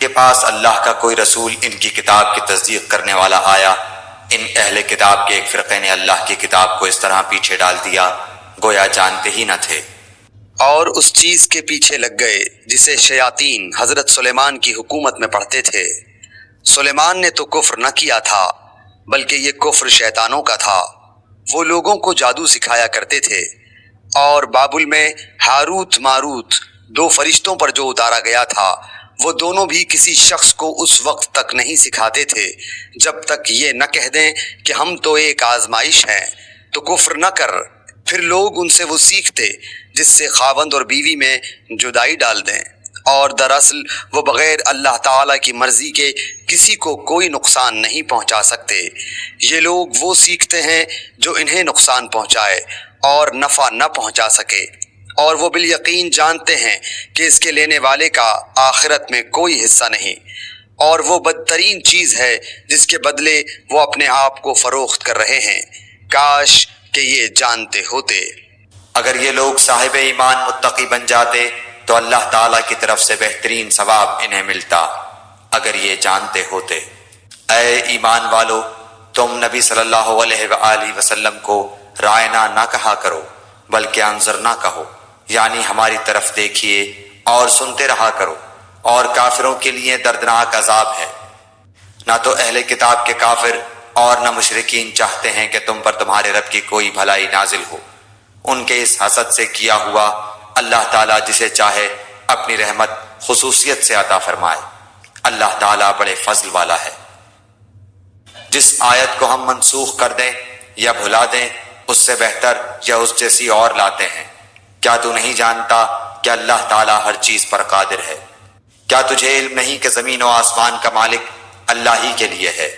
کے پاس اللہ کا کوئی رسول ان کی کتاب کی تصدیق کرنے والا آیا، ان اہل کتاب کے ایک فرقے نے اللہ کی کتاب کو اس طرح پیچھے ڈال دیا گویا جانتے ہی نہ تھے، اور اس چیز کے پیچھے لگ گئے جسے شیاطین حضرت سلیمان کی حکومت میں پڑھتے تھے۔ سلیمان نے تو کفر نہ کیا تھا بلکہ یہ کفر شیطانوں کا تھا۔ وہ لوگوں کو جادو سکھایا کرتے تھے، اور بابل میں ہاروت ماروت دو فرشتوں پر جو اتارا گیا تھا وہ دونوں بھی کسی شخص کو اس وقت تک نہیں سکھاتے تھے جب تک یہ نہ کہہ دیں کہ ہم تو ایک آزمائش ہیں تو کفر نہ کر۔ پھر لوگ ان سے وہ سیکھتے جس سے خاوند اور بیوی میں جدائی ڈال دیں، اور دراصل وہ بغیر اللہ تعالیٰ کی مرضی کے کسی کو کوئی نقصان نہیں پہنچا سکتے۔ یہ لوگ وہ سیکھتے ہیں جو انہیں نقصان پہنچائے اور نفع نہ پہنچا سکے، اور وہ بالیقین جانتے ہیں کہ اس کے لینے والے کا آخرت میں کوئی حصہ نہیں، اور وہ بدترین چیز ہے جس کے بدلے وہ اپنے آپ کو فروخت کر رہے ہیں۔ کاش کہ یہ جانتے ہوتے۔ اگر یہ لوگ صاحب ایمان متقی بن جاتے تو اللہ تعالیٰ کی طرف سے بہترین ثواب انہیں ملتا، اگر یہ جانتے ہوتے۔ اے ایمان والو، تم نبی صلی اللہ علیہ وآلہ وسلم کو رائنا نہ کہا کرو بلکہ انظرنا کہو، یعنی ہماری طرف دیکھیے اور سنتے رہا کرو، اور کافروں کے لیے دردناک عذاب ہے۔ نہ تو اہل کتاب کے کافر اور نہ مشرکین چاہتے ہیں کہ تم پر تمہارے رب کی کوئی بھلائی نازل ہو۔ ان کے اس حسد سے کیا ہوا اللہ تعالیٰ جسے چاہے اپنی رحمت خصوصیت سے عطا فرمائے۔ اللہ تعالیٰ بڑے فضل والا ہے۔ جس آیت کو ہم منسوخ کر دیں یا بھلا دیں اس سے بہتر یا اس جیسی اور لاتے ہیں۔ کیا تو نہیں جانتا کہ اللہ تعالیٰ ہر چیز پر قادر ہے؟ کیا تجھے علم نہیں کہ زمین و آسمان کا مالک اللہ ہی کے لیے ہے،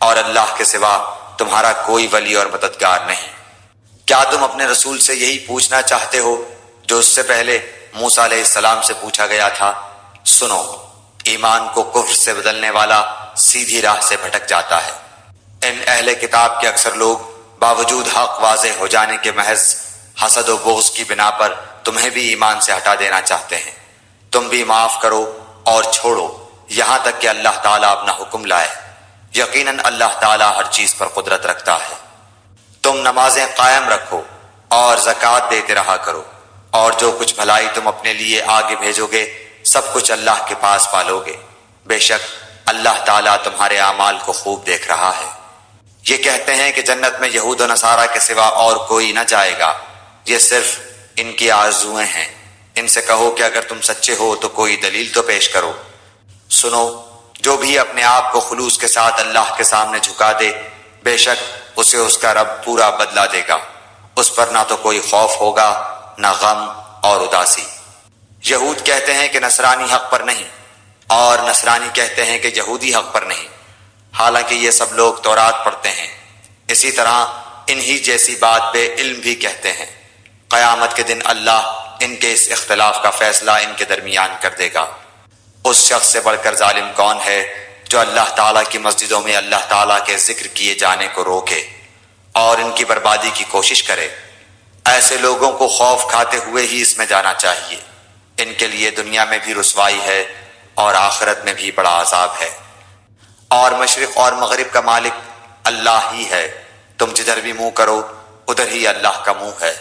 اور اللہ کے سوا تمہارا کوئی ولی اور مددگار نہیں؟ کیا تم اپنے رسول سے یہی پوچھنا چاہتے ہو جو اس سے پہلے موسیٰ علیہ السلام سے پوچھا گیا تھا؟ سنو، ایمان کو کفر سے بدلنے والا سیدھی راہ سے بھٹک جاتا ہے۔ ان اہل کتاب کے اکثر لوگ باوجود حق واضح ہو جانے کے محض حسد و بغض کی بنا پر تمہیں بھی ایمان سے ہٹا دینا چاہتے ہیں۔ تم بھی معاف کرو اور چھوڑو یہاں تک کہ اللہ تعالیٰ اپنا حکم لائے۔ یقیناً اللہ تعالیٰ ہر چیز پر قدرت رکھتا ہے۔ تم نمازیں قائم رکھو اور زکوٰۃ دیتے رہا کرو، اور جو کچھ بھلائی تم اپنے لیے آگے بھیجو گے سب کچھ اللہ کے پاس پالو گے۔ بے شک اللہ تعالیٰ تمہارے اعمال کو خوب دیکھ رہا ہے۔ یہ کہتے ہیں کہ جنت میں یہود و نصارہ کے سوا اور کوئی نہ جائے گا، یہ صرف ان کی آرزوئیں ہیں۔ ان سے کہو کہ اگر تم سچے ہو تو کوئی دلیل تو پیش کرو۔ سنو، جو بھی اپنے آپ کو خلوص کے ساتھ اللہ کے سامنے جھکا دے بے شک اسے اس کا رب پورا بدلہ دے گا۔ اس پر نہ تو کوئی خوف ہوگا نہ غم اور اداسی۔ یہود کہتے ہیں کہ نصرانی حق پر نہیں، اور نصرانی کہتے ہیں کہ یہودی حق پر نہیں، حالانکہ یہ سب لوگ تورات پڑھتے ہیں۔ اسی طرح انہی جیسی بات بے علم بھی کہتے ہیں۔ قیامت کے دن اللہ ان کے اس اختلاف کا فیصلہ ان کے درمیان کر دے گا۔ اس شخص سے بڑھ کر ظالم کون ہے جو اللہ تعالیٰ کی مسجدوں میں اللہ تعالیٰ کے ذکر کیے جانے کو روکے اور ان کی بربادی کی کوشش کرے؟ ایسے لوگوں کو خوف کھاتے ہوئے ہی اس میں جانا چاہیے۔ ان کے لیے دنیا میں بھی رسوائی ہے اور آخرت میں بھی بڑا عذاب ہے۔ اور مشرق اور مغرب کا مالک اللہ ہی ہے، تم جدھر بھی منہ کرو ادھر ہی اللہ کا منہ ہے۔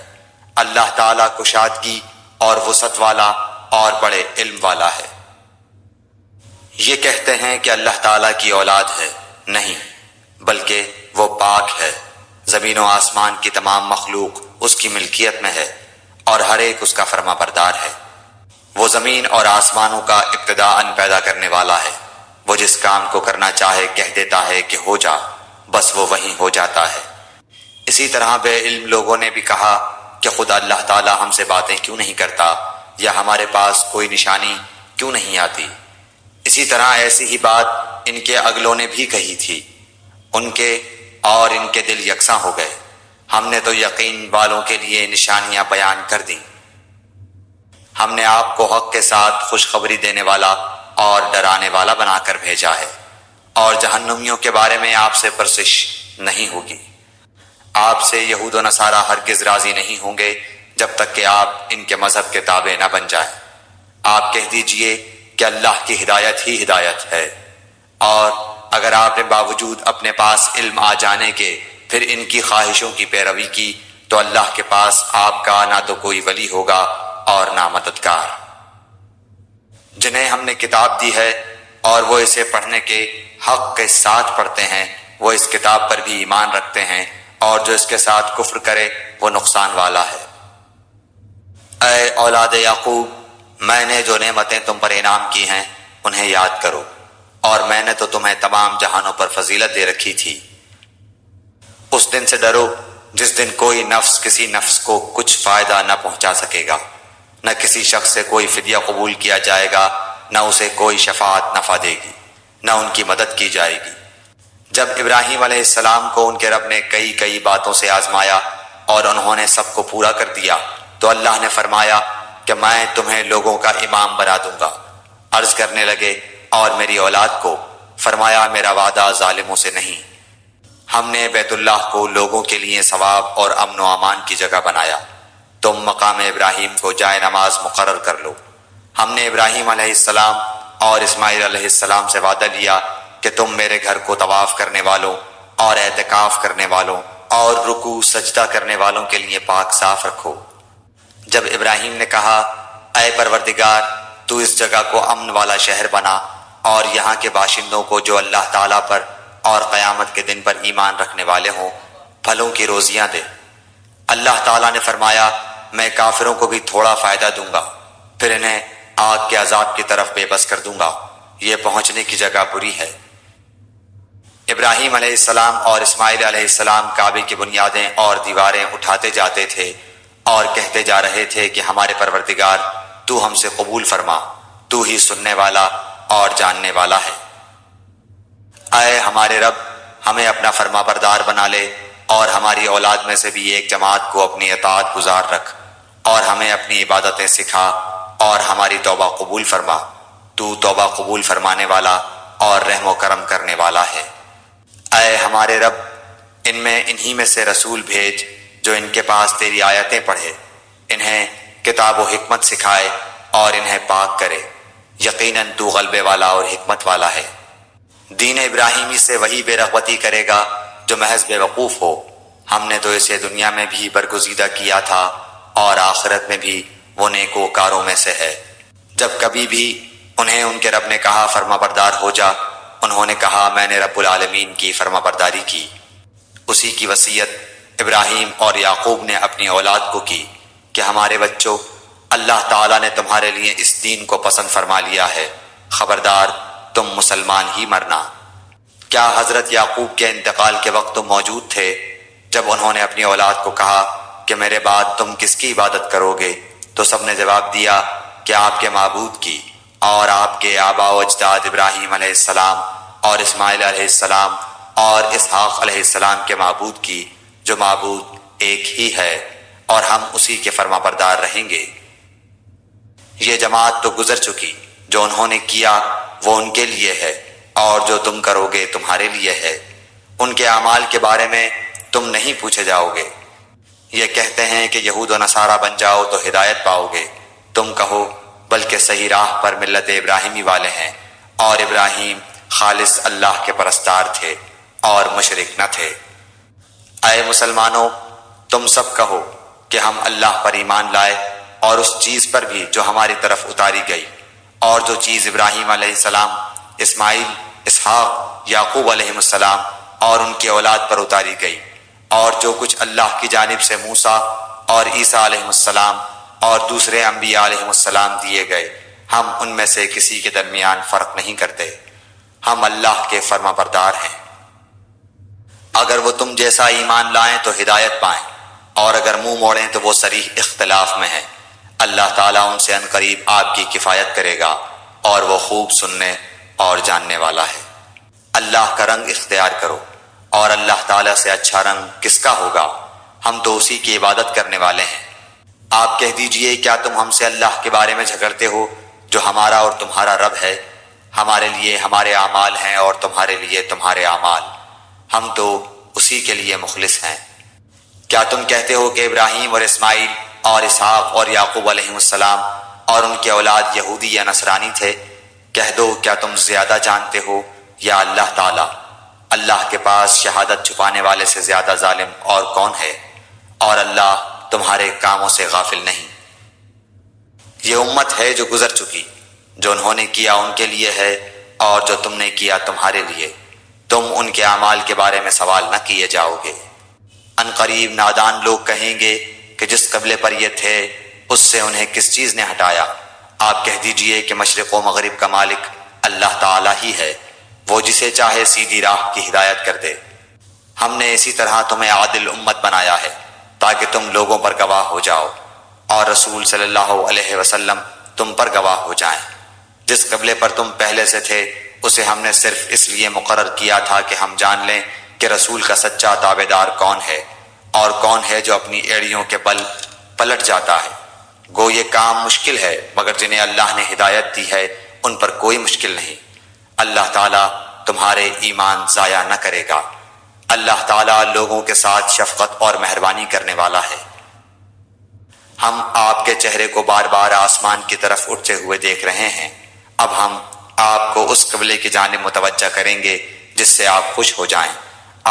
اللہ تعالیٰ کشادگی اور وسعت والا اور بڑے علم والا ہے۔ یہ کہتے ہیں کہ اللہ تعالیٰ کی اولاد ہے، نہیں بلکہ وہ پاک ہے۔ زمین و آسمان کی تمام مخلوق اس کی ملکیت میں ہے اور ہر ایک اس کا فرما بردار ہے۔ وہ زمین اور آسمانوں کا ابتداءً پیدا کرنے والا ہے۔ وہ جس کام کو کرنا چاہے کہہ دیتا ہے کہ ہو جا، بس وہ وہیں ہو جاتا ہے۔ اسی طرح بے علم لوگوں نے بھی کہا کہ خدا اللہ تعالیٰ ہم سے باتیں کیوں نہیں کرتا، یا ہمارے پاس کوئی نشانی کیوں نہیں آتی۔ اسی طرح ایسی ہی بات ان کے اگلوں نے بھی کہی تھی، ان کے اور ان کے دل یکساں ہو گئے۔ ہم نے تو یقین والوں کے لیے نشانیاں بیان کر دیں۔ ہم نے آپ کو حق کے ساتھ خوشخبری دینے والا اور ڈرانے والا بنا کر بھیجا ہے، اور جہنمیوں کے بارے میں آپ سے پرسش نہیں ہوگی۔ آپ سے یہود و نصارہ ہرگز راضی نہیں ہوں گے جب تک کہ آپ ان کے مذہب کے تابع نہ بن جائیں۔ آپ کہہ دیجئے کہ اللہ کی ہدایت ہی ہدایت ہے، اور اگر آپ نے باوجود اپنے پاس علم آ جانے کے پھر ان کی خواہشوں کی پیروی کی تو اللہ کے پاس آپ کا نہ تو کوئی ولی ہوگا اور نہ مددگار۔ جنہیں ہم نے کتاب دی ہے اور وہ اسے پڑھنے کے حق کے ساتھ پڑھتے ہیں، وہ اس کتاب پر بھی ایمان رکھتے ہیں، اور جو اس کے ساتھ کفر کرے وہ نقصان والا ہے۔ اے اولاد یعقوب، میں نے جو نعمتیں تم پر انعام کی ہیں انہیں یاد کرو، اور میں نے تو تمہیں تمام جہانوں پر فضیلت دے رکھی تھی۔ اس دن سے ڈرو جس دن کوئی نفس کسی نفس کو کچھ فائدہ نہ پہنچا سکے گا، نہ کسی شخص سے کوئی فدیہ قبول کیا جائے گا، نہ اسے کوئی شفاعت نفع دے گی، نہ ان کی مدد کی جائے گی۔ جب ابراہیم علیہ السلام کو ان کے رب نے کئی باتوں سے آزمایا اور انہوں نے سب کو پورا کر دیا تو اللہ نے فرمایا کہ میں تمہیں لوگوں کا امام بنا دوں گا۔ عرض کرنے لگے اور میری اولاد کو؟ فرمایا میرا وعدہ ظالموں سے نہیں، ہم نے بیت اللہ کو لوگوں کے لیے ثواب اور امن و امان کی جگہ بنایا، تم مقام ابراہیم کو جائے نماز مقرر کر لو۔ ہم نے ابراہیم علیہ السلام اور اسماعیل علیہ السلام سے وعدہ لیا کہ تم میرے گھر کو طواف کرنے والوں اور اعتکاف کرنے والوں اور رکوع سجدہ کرنے والوں کے لیے پاک صاف رکھو۔ جب ابراہیم نے کہا اے پروردگار تو اس جگہ کو امن والا شہر بنا اور یہاں کے باشندوں کو جو اللہ تعالیٰ پر اور قیامت کے دن پر ایمان رکھنے والے ہوں پھلوں کی روزیاں دے، اللہ تعالیٰ نے فرمایا میں کافروں کو بھی تھوڑا فائدہ دوں گا، پھر انہیں آگ کے عذاب کی طرف بے بس کر دوں گا، یہ پہنچنے کی جگہ بری ہے۔ ابراہیم علیہ السلام اور اسماعیل علیہ السلام کعبے کی بنیادیں اور دیواریں اٹھاتے جاتے تھے اور کہتے جا رہے تھے کہ ہمارے پروردگار تو ہم سے قبول فرما، تو ہی سننے والا اور جاننے والا ہے۔ اے ہمارے رب، ہمیں اپنا فرما بردار بنا لے اور ہماری اولاد میں سے بھی ایک جماعت کو اپنی اطاعت گزار رکھ، اور ہمیں اپنی عبادتیں سکھا اور ہماری توبہ قبول فرما، تو توبہ قبول فرمانے والا اور رحم و کرم کرنے والا ہے۔ اے ہمارے رب، انہی میں سے رسول بھیج جو ان کے پاس تیری آیتیں پڑھے، انہیں کتاب و حکمت سکھائے اور انہیں پاک کرے، یقیناً تو غلبے والا اور حکمت والا ہے۔ دین ابراہیمی سے وہی بے رغبتی کرے گا جو محض بے وقوف ہو، ہم نے تو اسے دنیا میں بھی برگزیدہ کیا تھا اور آخرت میں بھی وہ نیکوکاروں میں سے ہے۔ جب کبھی بھی انہیں ان کے رب نے کہا فرما بردار ہو جا، انہوں نے کہا میں نے رب العالمین کی فرما برداری کی۔ اسی کی وصیت ابراہیم اور یعقوب نے اپنی اولاد کو کی کہ ہمارے بچوں، اللہ تعالیٰ نے تمہارے لیے اس دین کو پسند فرما لیا ہے، خبردار تم مسلمان ہی مرنا۔ کیا حضرت یعقوب کے انتقال کے وقت تم موجود تھے جب انہوں نے اپنی اولاد کو کہا کہ میرے بعد تم کس کی عبادت کرو گے؟ تو سب نے جواب دیا کہ آپ کے معبود کی اور آپ کے آباء و اجداد ابراہیم علیہ السلام اور اسماعیل علیہ السلام اور اسحاق علیہ السلام کے معبود کی، جو معبود ایک ہی ہے، اور ہم اسی کے فرما بردار رہیں گے۔ یہ جماعت تو گزر چکی، جو انہوں نے کیا وہ ان کے لیے ہے اور جو تم کرو گے تمہارے لیے ہے، ان کے اعمال کے بارے میں تم نہیں پوچھے جاؤ گے۔ یہ کہتے ہیں کہ یہود و نصارہ بن جاؤ تو ہدایت پاؤ گے، تم کہو بلکہ صحیح راہ پر ملت ابراہیمی والے ہیں، اور ابراہیم خالص اللہ کے پرستار تھے اور مشرک نہ تھے۔ اے مسلمانوں، تم سب کہو کہ ہم اللہ پر ایمان لائے اور اس چیز پر بھی جو ہماری طرف اتاری گئی، اور جو چیز ابراہیم علیہ السلام، اسماعیل، اسحاق، یعقوب علیہ السلام اور ان کی اولاد پر اتاری گئی، اور جو کچھ اللہ کی جانب سے موسیٰ اور عیسیٰ علیہ السلام اور دوسرے انبیاء علیہ السلام دیے گئے، ہم ان میں سے کسی کے درمیان فرق نہیں کرتے، ہم اللہ کے فرما بردار ہیں۔ اگر وہ تم جیسا ایمان لائیں تو ہدایت پائیں، اور اگر منہ موڑیں تو وہ صریح اختلاف میں ہیں۔ اللہ تعالیٰ ان سے ان قریب آپ کی کفایت کرے گا، اور وہ خوب سننے اور جاننے والا ہے۔ اللہ کا رنگ اختیار کرو، اور اللہ تعالیٰ سے اچھا رنگ کس کا ہوگا؟ ہم تو اسی کی عبادت کرنے والے ہیں۔ آپ کہہ دیجئے کیا تم ہم سے اللہ کے بارے میں جھگڑتے ہو جو ہمارا اور تمہارا رب ہے؟ ہمارے لیے ہمارے اعمال ہیں اور تمہارے لیے تمہارے اعمال، ہم تو اسی کے لیے مخلص ہیں۔ کیا تم کہتے ہو کہ ابراہیم اور اسماعیل اور اسحاق اور یعقوب علیہ السلام اور ان کے اولاد یہودی یا نصرانی تھے؟ کہہ دو کیا تم زیادہ جانتے ہو یا اللہ تعالیٰ؟ اللہ کے پاس شہادت چھپانے والے سے زیادہ ظالم اور کون ہے، اور اللہ تمہارے کاموں سے غافل نہیں۔ یہ امت ہے جو گزر چکی، جو انہوں نے کیا ان کے لیے ہے، اور جو تم نے کیا تمہارے لیے، تم ان کے اعمال کے بارے میں سوال نہ کیے جاؤ گے۔ ان قریب نادان لوگ کہیں گے کہ جس قبلے پر یہ تھے اس سے انہیں کس چیز نے ہٹایا؟ آپ کہہ دیجئے کہ مشرق و مغرب کا مالک اللہ تعالیٰ ہی ہے، وہ جسے چاہے سیدھی راہ کی ہدایت کر دے۔ ہم نے اسی طرح تمہیں عادل امت بنایا ہے تاکہ تم لوگوں پر گواہ ہو جاؤ، اور رسول صلی اللہ علیہ وسلم تم پر گواہ ہو جائیں۔ جس قبلے پر تم پہلے سے تھے اسے ہم نے صرف اس لیے مقرر کیا تھا کہ ہم جان لیں کہ رسول کا سچا تابعدار کون ہے، اور کون ہے جو اپنی ایڑیوں کے بل پلٹ جاتا ہے۔ گو یہ کام مشکل ہے، مگر جنہیں اللہ نے ہدایت دی ہے ان پر کوئی مشکل نہیں۔ اللہ تعالیٰ تمہارے ایمان ضائع نہ کرے گا۔ اللہ تعالیٰ لوگوں کے ساتھ شفقت اور مہربانی کرنے والا ہے۔ ہم آپ کے چہرے کو بار بار آسمان کی طرف اٹھتے ہوئے دیکھ رہے ہیں۔ اب ہم آپ کو اس قبلے کی جانب متوجہ کریں گے جس سے آپ خوش ہو جائیں۔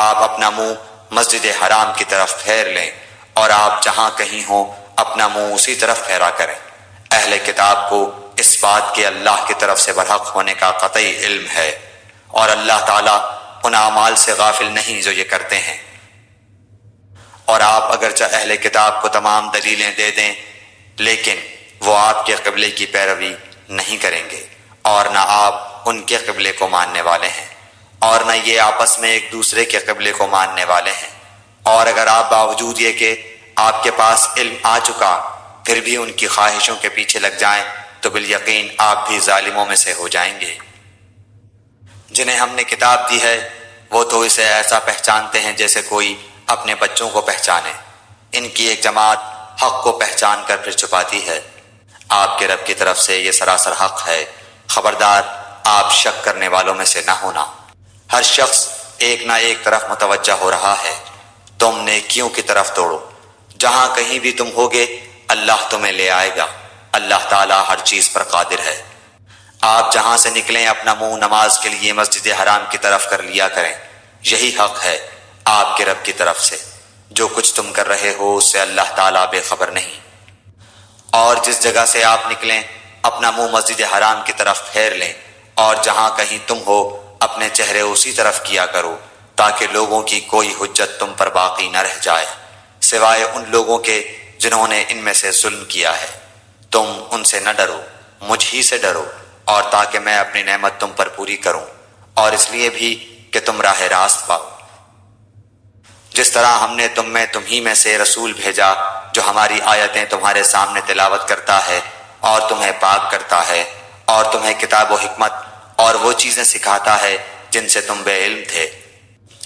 آپ اپنا منہ مسجد حرام کی طرف پھیر لیں، اور آپ جہاں کہیں ہوں اپنا منہ اسی طرف پھیرا کریں۔ اہل کتاب کو اس بات کے اللہ کی طرف سے برحق ہونے کا قطعی علم ہے، اور اللہ تعالیٰ ان اعمال سے غافل نہیں جو یہ کرتے ہیں۔ اور آپ اگرچہ اہل کتاب کو تمام دلیلیں دے دیں، لیکن وہ آپ کے قبلے کی پیروی نہیں کریں گے، اور نہ آپ ان کے قبلے کو ماننے والے ہیں، اور نہ یہ آپس میں ایک دوسرے کے قبلے کو ماننے والے ہیں۔ اور اگر آپ باوجود یہ کہ آپ کے پاس علم آ چکا پھر بھی ان کی خواہشوں کے پیچھے لگ جائیں تو بالیقین آپ بھی ظالموں میں سے ہو جائیں گے۔ جنہیں ہم نے کتاب دی ہے وہ تو اسے ایسا پہچانتے ہیں جیسے کوئی اپنے بچوں کو پہچانے۔ ان کی ایک جماعت حق کو پہچان کر پھر چھپاتی ہے۔ آپ کے رب کی طرف سے یہ سراسر حق ہے، خبردار آپ شک کرنے والوں میں سے نہ ہونا۔ ہر شخص ایک نہ ایک طرف متوجہ ہو رہا ہے، تم نیکیوں کی طرف دوڑو، جہاں کہیں بھی تم ہوگے اللہ تمہیں لے آئے گا۔ اللہ تعالیٰ ہر چیز پر قادر ہے۔ آپ جہاں سے نکلیں اپنا منہ نماز کے لیے مسجد حرام کی طرف کر لیا کریں، یہی حق ہے آپ کے رب کی طرف سے۔ جو کچھ تم کر رہے ہو اس سے اللہ تعالیٰ بے خبر نہیں۔ اور جس جگہ سے آپ نکلیں اپنا منہ مسجد حرام کی طرف پھیر لیں، اور جہاں کہیں تم ہو اپنے چہرے اسی طرف کیا کرو، تاکہ لوگوں کی کوئی حجت تم پر باقی نہ رہ جائے، سوائے ان لوگوں کے جنہوں نے ان میں سے ظلم کیا ہے۔ تم ان سے نہ ڈرو، مجھ ہی سے ڈرو، اور تاکہ میں اپنی نعمت تم پر پوری کروں، اور اس لیے بھی کہ تم راہ راست پاؤ۔ جس طرح ہم نے تم ہی میں سے رسول بھیجا جو ہماری آیتیں تمہارے سامنے تلاوت کرتا ہے اور تمہیں پاک کرتا ہے، اور تمہیں کتاب و حکمت اور وہ چیزیں سکھاتا ہے جن سے تم بے علم تھے۔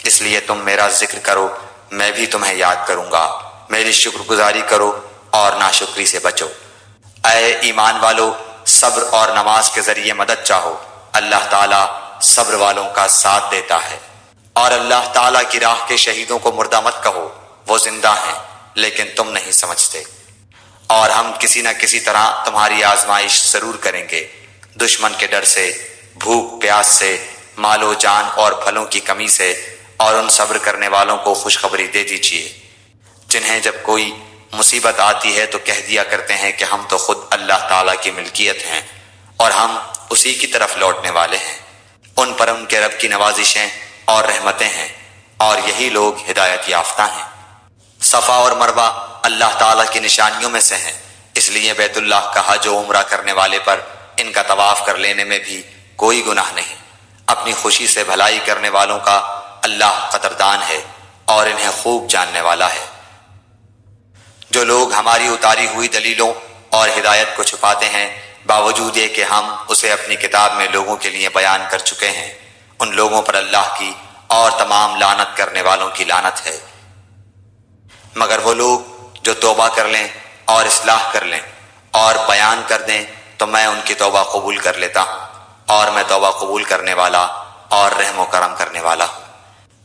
اس لیے تم میرا ذکر کرو، میں بھی تمہیں یاد کروں گا، میری شکر گزاری کرو اور ناشکری سے بچو۔ اے ایمان والو، صبر اور نماز کے ذریعے مدد چاہو، اللہ تعالیٰ صبر والوں کا ساتھ دیتا ہے۔ اور اللہ تعالیٰ کی راہ کے شہیدوں کو مردہ مت کہو، وہ زندہ ہیں لیکن تم نہیں سمجھتے۔ اور ہم کسی نہ کسی طرح تمہاری آزمائش ضرور کریں گے، دشمن کے ڈر سے، بھوک پیاس سے، مال و جان اور پھلوں کی کمی سے، اور ان صبر کرنے والوں کو خوشخبری دے دیجیے جنہیں جب کوئی مصیبت آتی ہے تو کہہ دیا کرتے ہیں کہ ہم تو خود اللہ تعالیٰ کی ملکیت ہیں اور ہم اسی کی طرف لوٹنے والے ہیں۔ ان پر ان کے رب کی نوازشیں اور رحمتیں ہیں، اور یہی لوگ ہدایت یافتہ ہیں۔ صفا اور مروہ اللہ تعالیٰ کی نشانیوں میں سے ہیں، اس لیے بیت اللہ کا حج و عمرہ کرنے والے پر ان کا طواف کر لینے میں بھی کوئی گناہ نہیں۔ اپنی خوشی سے بھلائی کرنے والوں کا اللہ قدردان ہے اور انہیں خوب جاننے والا ہے۔ جو لوگ ہماری اتاری ہوئی دلیلوں اور ہدایت کو چھپاتے ہیں باوجود یہ کہ ہم اسے اپنی کتاب میں لوگوں کے لیے بیان کر چکے ہیں، ان لوگوں پر اللہ کی اور تمام لعنت کرنے والوں کی لعنت ہے۔ مگر وہ لوگ جو توبہ کر لیں اور اصلاح کر لیں اور بیان کر دیں تو میں ان کی توبہ قبول کر لیتا ہوں، اور میں توبہ قبول کرنے والا اور رحم و کرم کرنے والا ہوں۔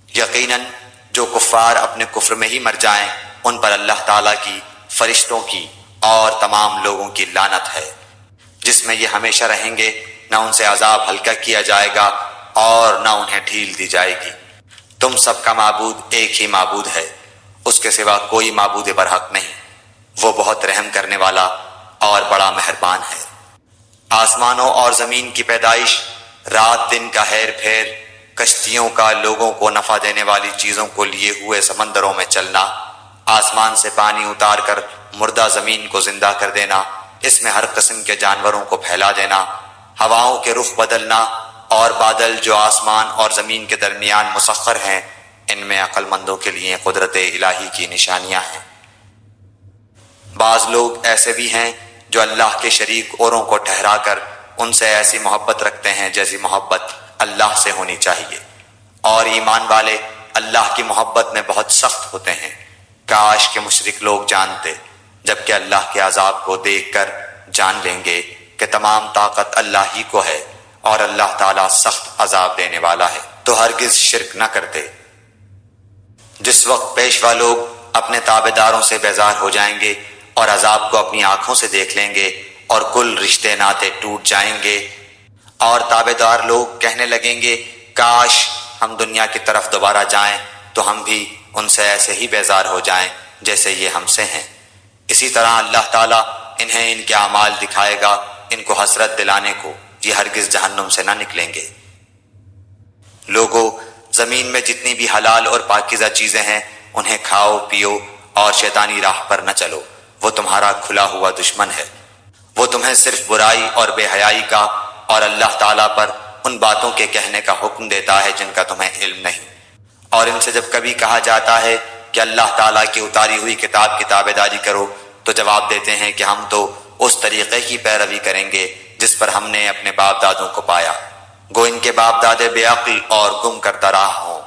یقیناً جو کفار اپنے کفر میں ہی مر جائیں ان پر اللہ تعالیٰ کی، فرشتوں کی اور تمام لوگوں کی لعنت ہے، جس میں یہ ہمیشہ رہیں گے، نہ ان سے عذاب ہلکا کیا جائے گا اور نہ انہیں ڈھیل دی جائے گی۔ تم سب کا معبود ایک ہی معبود ہے، اس کے سوا کوئی معبود برحق نہیں، وہ بہت رحم کرنے والا اور بڑا مہربان ہے۔ آسمانوں اور زمین کی پیدائش، رات دن کا ہیر پھیر، کشتیوں کا لوگوں کو نفع دینے والی چیزوں کو لیے ہوئے سمندروں میں چلنا، آسمان سے پانی اتار کر مردہ زمین کو زندہ کر دینا، اس میں ہر قسم کے جانوروں کو پھیلا دینا، ہواؤں کے رخ بدلنا اور بادل جو آسمان اور زمین کے درمیان مسخر ہیں، ان میں عقل مندوں کے لیے قدرت الہی کی نشانیاں ہیں۔ بعض لوگ ایسے بھی ہیں جو اللہ کے شریک اوروں کو ٹھہرا کر ان سے ایسی محبت رکھتے ہیں جیسی محبت اللہ سے ہونی چاہیے، اور ایمان والے اللہ کی محبت میں بہت سخت ہوتے ہیں۔ کاش کہ مشرک لوگ جانتے، جبکہ اللہ کے عذاب کو دیکھ کر جان لیں گے کہ تمام طاقت اللہ ہی کو ہے اور اللہ تعالیٰ سخت عذاب دینے والا ہے، تو ہرگز شرک نہ کرتے۔ جس وقت پیشوا لوگ اپنے تابع داروں سے بیزار ہو جائیں گے اور عذاب کو اپنی آنکھوں سے دیکھ لیں گے اور کل رشتے ناطے ٹوٹ جائیں گے، اور تابع دار لوگ کہنے لگیں گے کاش ہم دنیا کی طرف دوبارہ جائیں تو ہم بھی ان سے ایسے ہی بیزار ہو جائیں جیسے یہ ہم سے ہیں۔ اسی طرح اللہ تعالیٰ انہیں ان کے اعمال دکھائے گا، ان کو حسرت دلانے کو، یہ ہرگز جہنم سے نہ نکلیں گے۔ لوگو، زمین میں جتنی بھی حلال اور پاکیزہ چیزیں ہیں انہیں کھاؤ پیو اور شیطانی راہ پر نہ چلو، وہ تمہارا کھلا ہوا دشمن ہے۔ وہ تمہیں صرف برائی اور بے حیائی کا اور اللہ تعالیٰ پر ان باتوں کے کہنے کا حکم دیتا ہے جن کا تمہیں علم نہیں، اور ان سے جب کبھی کہا جاتا ہے کہ اللہ تعالیٰ کی اتاری ہوئی کتاب کی تابع داری کرو تو جواب دیتے ہیں کہ ہم تو اس طریقے کی پیروی کریں گے جس پر ہم نے اپنے باپ دادوں کو پایا، گو ان کے باپ دادے بے عقل اور گم کردہ راہ ہوں۔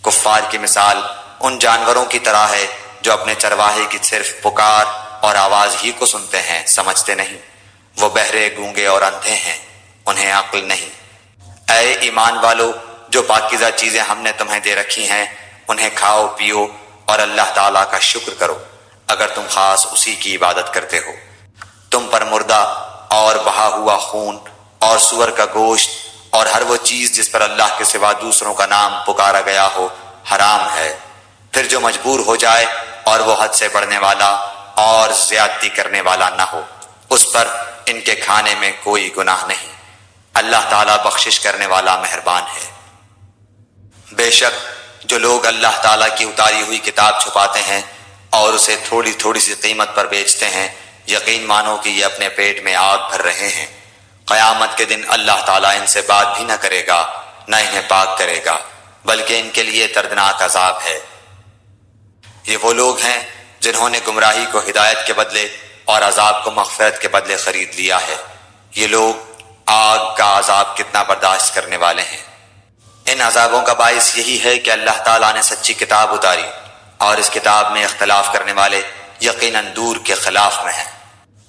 کفار کی مثال ان جانوروں کی طرح ہے جو اپنے چرواہے کی صرف پکار اور آواز ہی کو سنتے ہیں، سمجھتے نہیں۔ وہ بہرے، گونگے اور اندھے ہیں، انہیں عقل نہیں۔ اے ایمان والو، جو پاکیزہ چیزیں ہم نے تمہیں دے رکھی ہیں انہیں کھاؤ پیو اور اللہ تعالیٰ کا شکر کرو اگر تم خاص اسی کی عبادت کرتے ہو۔ تم پر مردہ اور بہا ہوا خون اور سور کا گوشت اور ہر وہ چیز جس پر اللہ کے سوا دوسروں کا نام پکارا گیا ہو حرام ہے۔ پھر جو مجبور ہو جائے اور وہ حد سے بڑھنے والا اور زیادتی کرنے والا نہ ہو، اس پر ان کے کھانے میں کوئی گناہ نہیں، اللہ تعالیٰ بخشش کرنے والا مہربان ہے۔ بے شک جو لوگ اللہ تعالیٰ کی اتاری ہوئی کتاب چھپاتے ہیں اور اسے تھوڑی تھوڑی سی قیمت پر بیچتے ہیں، یقین مانو کہ یہ اپنے پیٹ میں آگ بھر رہے ہیں۔ قیامت کے دن اللہ تعالیٰ ان سے بات بھی نہ کرے گا، نہ انہیں پاک کرے گا، بلکہ ان کے لیے دردناک عذاب ہے۔ یہ وہ لوگ ہیں جنہوں نے گمراہی کو ہدایت کے بدلے اور عذاب کو مغفرت کے بدلے خرید لیا ہے۔ یہ لوگ آگ کا عذاب کتنا برداشت کرنے والے ہیں۔ ان عذابوں کا باعث یہی ہے کہ اللہ تعالیٰ نے سچی کتاب اتاری اور اس کتاب میں اختلاف کرنے والے یقیناً دور کے خلاف میں ہیں۔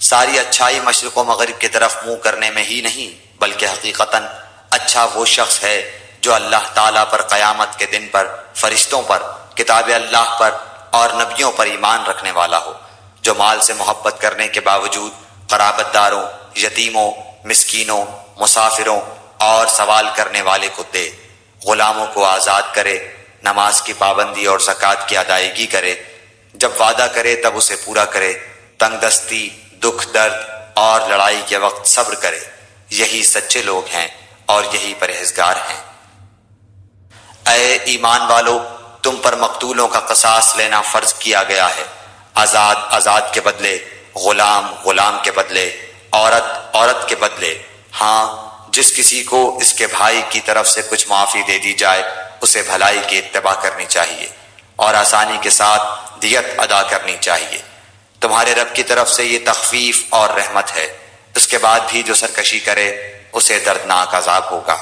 ساری اچھائی مشرق و مغرب کی طرف منہ کرنے میں ہی نہیں، بلکہ حقیقتاً اچھا وہ شخص ہے جو اللہ تعالیٰ پر، قیامت کے دن پر، فرشتوں پر، کتاب اللہ پر اور نبیوں پر ایمان رکھنے والا ہو، جو مال سے محبت کرنے کے باوجود قرابت داروں، یتیموں، مسکینوں، مسافروں اور سوال کرنے والے کو دے، غلاموں کو آزاد کرے، نماز کی پابندی اور زکوٰۃ کی ادائیگی کرے، جب وعدہ کرے تب اسے پورا کرے، تنگ دستی، دکھ درد اور لڑائی کے وقت صبر کرے، یہی سچے لوگ ہیں اور یہی پرہیزگار ہیں۔ اے ایمان والو، تم پر مقتولوں کا قصاص لینا فرض کیا گیا ہے، آزاد آزاد کے بدلے، غلام غلام کے بدلے، عورت عورت کے بدلے۔ ہاں، جس کسی کو اس کے بھائی کی طرف سے کچھ معافی دے دی جائے اسے بھلائی کی اتباع کرنی چاہیے اور آسانی کے ساتھ دیت ادا کرنی چاہیے۔ تمہارے رب کی طرف سے یہ تخفیف اور رحمت ہے، اس کے بعد بھی جو سرکشی کرے اسے دردناک عذاب ہوگا۔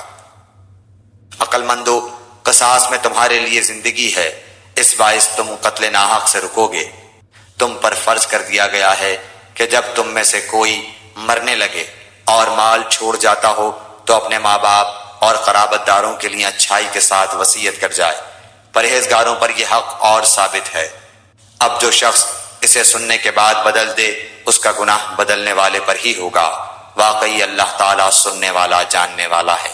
عقل مندو، قصاص میں تمہارے لیے زندگی ہے، اس باعث تم قتل ناحق سے رکو گے۔ تم پر فرض کر دیا گیا ہے کہ جب تم میں سے کوئی مرنے لگے اور مال چھوڑ جاتا ہو تو اپنے ماں باپ اور قرابت داروں کے لیے اچھائی کے ساتھ وصیت کر جائے، پرہیزگاروں پر یہ حق اور ثابت ہے۔ اب جو شخص اسے سننے کے بعد بدل دے اس کا گناہ بدلنے والے پر ہی ہوگا، واقعی اللہ تعالیٰ سننے والا جاننے والا ہے۔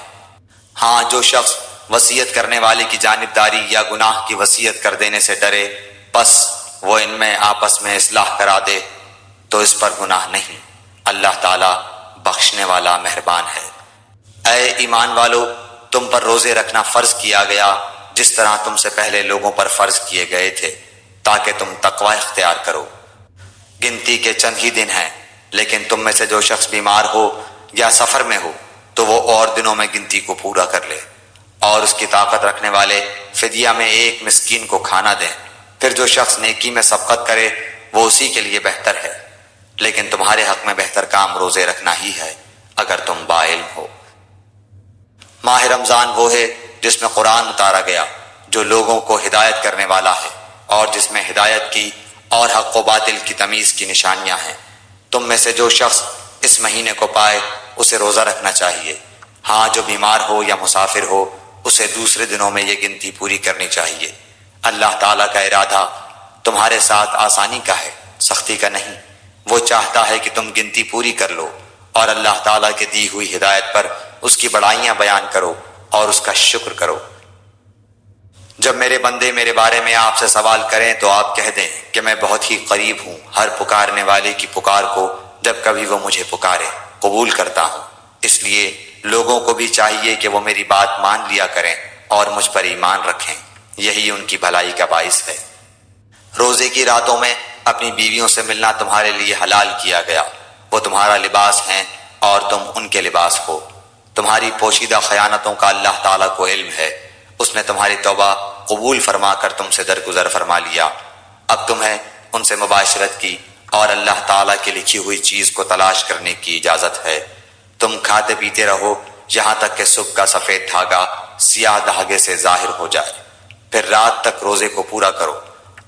ہاں، جو شخص وصیت کرنے والے کی جانبداری یا گناہ کی وصیت کر دینے سے ڈرے، پس وہ ان میں آپس میں اصلاح کرا دے تو اس پر گناہ نہیں، اللہ تعالیٰ بخشنے والا مہربان ہے۔ اے ایمان والو، تم پر روزے رکھنا فرض کیا گیا جس طرح تم سے پہلے لوگوں پر فرض کیے گئے تھے، تاکہ تم تقوی اختیار کرو۔ گنتی کے چند ہی دن ہیں، لیکن تم میں سے جو شخص بیمار ہو یا سفر میں ہو تو وہ اور دنوں میں گنتی کو پورا کر لے، اور اس کی طاقت رکھنے والے فدیہ میں ایک مسکین کو کھانا دیں۔ پھر جو شخص نیکی میں سبقت کرے وہ اسی کے لیے بہتر ہے، لیکن تمہارے حق میں بہتر کام روزے رکھنا ہی ہے اگر تم باعلم ہو۔ ماہ رمضان وہ ہے جس میں قرآن اتارا گیا، جو لوگوں کو ہدایت کرنے والا ہے، اور جس میں ہدایت کی اور حق و باطل کی تمیز کی نشانیاں ہیں۔ تم میں سے جو شخص اس مہینے کو پائے اسے روزہ رکھنا چاہیے۔ ہاں، جو بیمار ہو یا مسافر ہو اسے دوسرے دنوں میں یہ گنتی پوری کرنی چاہیے۔ اللہ تعالیٰ کا ارادہ تمہارے ساتھ آسانی کا ہے، سختی کا نہیں۔ وہ چاہتا ہے کہ تم گنتی پوری کر لو، اور اللہ تعالیٰ کے دی ہوئی ہدایت پر اس کی بڑائیاں بیان کرو اور اس کا شکر کرو۔ جب میرے بندے میرے بارے میں آپ سے سوال کریں تو آپ کہہ دیں کہ میں بہت ہی قریب ہوں، ہر پکارنے والے کی پکار کو جب کبھی وہ مجھے پکارے قبول کرتا ہوں۔ اس لیے لوگوں کو بھی چاہیے کہ وہ میری بات مان لیا کریں اور مجھ پر ایمان رکھیں، یہی ان کی بھلائی کا باعث ہے۔ روزے کی راتوں میں اپنی بیویوں سے ملنا تمہارے لیے حلال کیا گیا، وہ تمہارا لباس ہیں اور تم ان کے لباس ہو۔ تمہاری پوشیدہ خیانتوں کا اللہ تعالیٰ کو علم ہے، اس نے تمہاری توبہ قبول فرما کر تم سے درگزر فرما لیا۔ اب تمہیں ان سے مباشرت کی اور اللہ تعالیٰ کی لکھی ہوئی چیز کو تلاش کرنے کی اجازت ہے۔ تم کھاتے پیتے رہو یہاں تک کہ صبح کا سفید دھاگا سیاہ دھاگے سے ظاہر ہو جائے، پھر رات تک روزے کو پورا کرو،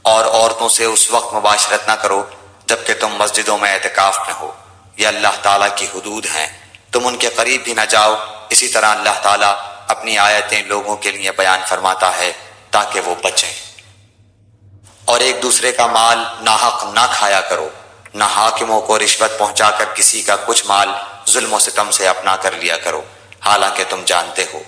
اور عورتوں سے اس وقت مباشرت نہ کرو جبکہ تم مسجدوں میں اعتکاف میں ہو۔ یہ اللہ تعالیٰ کی حدود ہیں، تم ان کے قریب بھی نہ جاؤ۔ اسی طرح اللہ تعالیٰ اپنی آیتیں لوگوں کے لیے بیان فرماتا ہے تاکہ وہ بچیں۔ اور ایک دوسرے کا مال ناحق نہ کھایا کرو، نہ حاکموں کو رشوت پہنچا کر کسی کا کچھ مال ظلم و ستم سے اپنا کر لیا کرو، حالانکہ تم جانتے ہو۔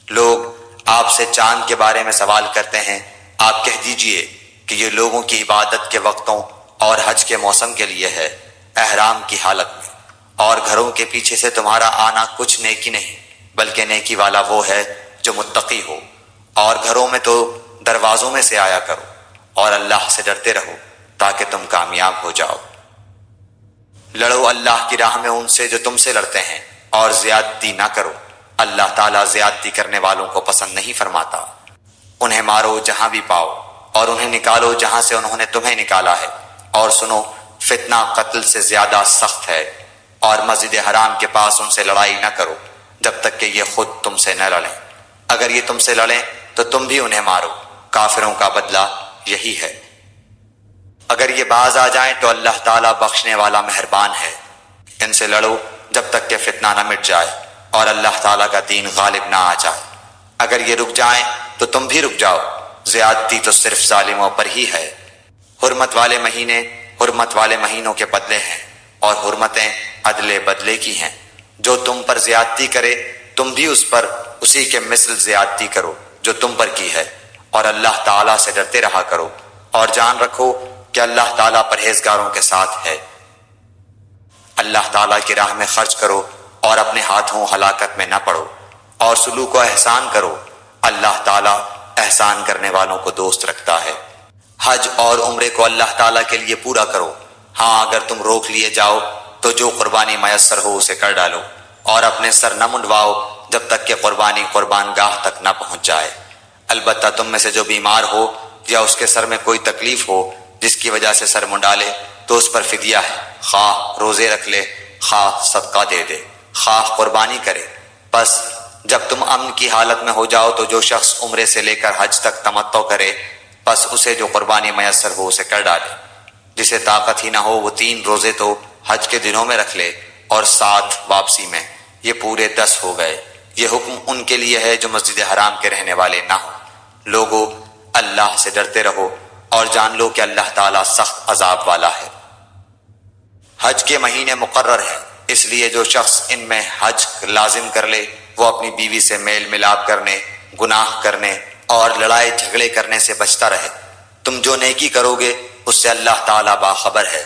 لوگ آپ سے چاند کے بارے میں سوال کرتے ہیں، آپ کہہ دیجئے کہ یہ لوگوں کی عبادت کے وقتوں اور حج کے موسم کے لیے ہے، احرام کی حالت میں، اور گھروں کے پیچھے سے تمہارا آنا کچھ نیکی نہیں، بلکہ نیکی والا وہ ہے جو متقی ہو۔ اور گھروں میں تو دروازوں میں سے آیا کرو، اور اللہ سے ڈرتے رہو تاکہ تم کامیاب ہو جاؤ۔ لڑو اللہ کی راہ میں ان سے جو تم سے لڑتے ہیں، اور زیادتی نہ کرو، اللہ تعالیٰ زیادتی کرنے والوں کو پسند نہیں فرماتا۔ انہیں مارو جہاں بھی پاؤ، اور انہیں نکالو جہاں سے انہوں نے تمہیں نکالا ہے، اور سنو فتنہ قتل سے زیادہ سخت ہے، اور مسجد حرام کے پاس ان سے لڑائی نہ کرو جب تک کہ یہ خود تم سے نہ لڑیں۔ اگر یہ تم سے لڑیں تو تم بھی انہیں مارو، کافروں کا بدلہ یہی ہے۔ اگر یہ باز آ جائیں تو اللہ تعالیٰ بخشنے والا مہربان ہے۔ ان سے لڑو جب تک کہ فتنہ نہ مٹ جائے اور اللہ تعالیٰ کا دین غالب نہ آ جائے۔ اگر یہ رک جائیں تو تم بھی رک جاؤ، زیادتی تو صرف ظالموں پر ہی ہے۔ حرمت والے مہینے حرمت والے مہینوں کے بدلے ہیں، اور حرمتیں عدل بدلے کی ہیں۔ جو تم پر زیادتی کرے تم بھی اس پر اسی کے مثل زیادتی کرو جو تم پر کی ہے، اور اللہ تعالیٰ سے ڈرتے رہا کرو، اور جان رکھو کہ اللہ تعالیٰ پرہیزگاروں کے ساتھ ہے۔ اللہ تعالیٰ کی راہ میں خرچ کرو اور اپنے ہاتھوں ہلاکت میں نہ پڑو، اور سلوک و احسان کرو، اللہ تعالیٰ احسان کرنے والوں کو دوست رکھتا ہے۔ حج اور عمرے کو اللہ تعالیٰ کے لیے پورا کرو۔ ہاں، اگر تم روک لیے جاؤ تو جو قربانی میسر ہو اسے کر ڈالو، اور اپنے سر نہ منڈواؤ جب تک کہ قربانی قربان گاہ تک نہ پہنچ جائے۔ البتہ تم میں سے جو بیمار ہو یا اس کے سر میں کوئی تکلیف ہو جس کی وجہ سے سر منڈا لے تو اس پر فدیہ ہے، خواہ روزے رکھ لے، خواہ صدقہ دے دے، خواہ قربانی کرے۔ بس جب تم امن کی حالت میں ہو جاؤ تو جو شخص عمرے سے لے کر حج تک تمتع کرے، بس اسے جو قربانی میسر ہو اسے کر ڈالے۔ جسے طاقت ہی نہ ہو وہ 3 روزے تو حج کے دنوں میں رکھ لے اور 7 واپسی میں، یہ پورے 10 ہو گئے۔ یہ حکم ان کے لیے ہے جو مسجد حرام کے رہنے والے نہ ہوں۔ لوگو اللہ سے ڈرتے رہو اور جان لو کہ اللہ تعالیٰ سخت عذاب والا ہے۔ حج کے مہینے مقرر ہیں، اس لیے جو شخص ان میں حج لازم کر لے وہ اپنی بیوی سے میل ملاپ کرنے، گناہ کرنے اور لڑائی جھگڑے کرنے سے بچتا رہے۔ تم جو نیکی کرو گے اس سے اللہ تعالیٰ باخبر ہے،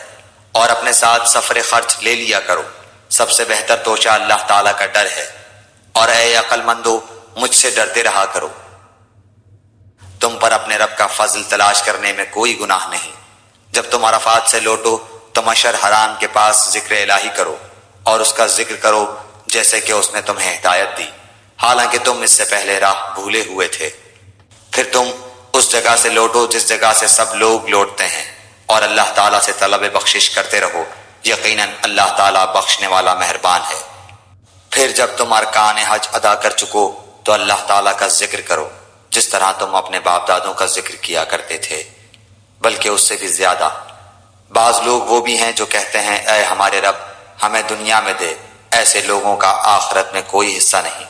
اور اپنے ساتھ سفر خرچ لے لیا کرو، سب سے بہتر توشہ اللہ تعالیٰ کا ڈر ہے، اور اے عقل مندو مجھ سے ڈرتے رہا کرو۔ تم پر اپنے رب کا فضل تلاش کرنے میں کوئی گناہ نہیں۔ جب تم عرفات سے لوٹو تو مشعر حرام کے پاس ذکر الہی کرو اور اس کا ذکر کرو جیسے کہ اس نے تمہیں ہدایت دی، حالانکہ تم اس سے پہلے راہ بھولے ہوئے تھے۔ پھر تم اس جگہ سے لوٹو جس جگہ سے سب لوگ لوٹتے ہیں، اور اللہ تعالیٰ سے طلب بخشش کرتے رہو، یقیناً اللہ تعالیٰ بخشنے والا مہربان ہے۔ پھر جب تم ارکان حج ادا کر چکو تو اللہ تعالیٰ کا ذکر کرو جس طرح تم اپنے باپ دادوں کا ذکر کیا کرتے تھے، بلکہ اس سے بھی زیادہ۔ بعض لوگ وہ بھی ہیں جو کہتے ہیں اے ہمارے رب ہمیں دنیا میں دے، ایسے لوگوں کا آخرت میں کوئی حصہ نہیں۔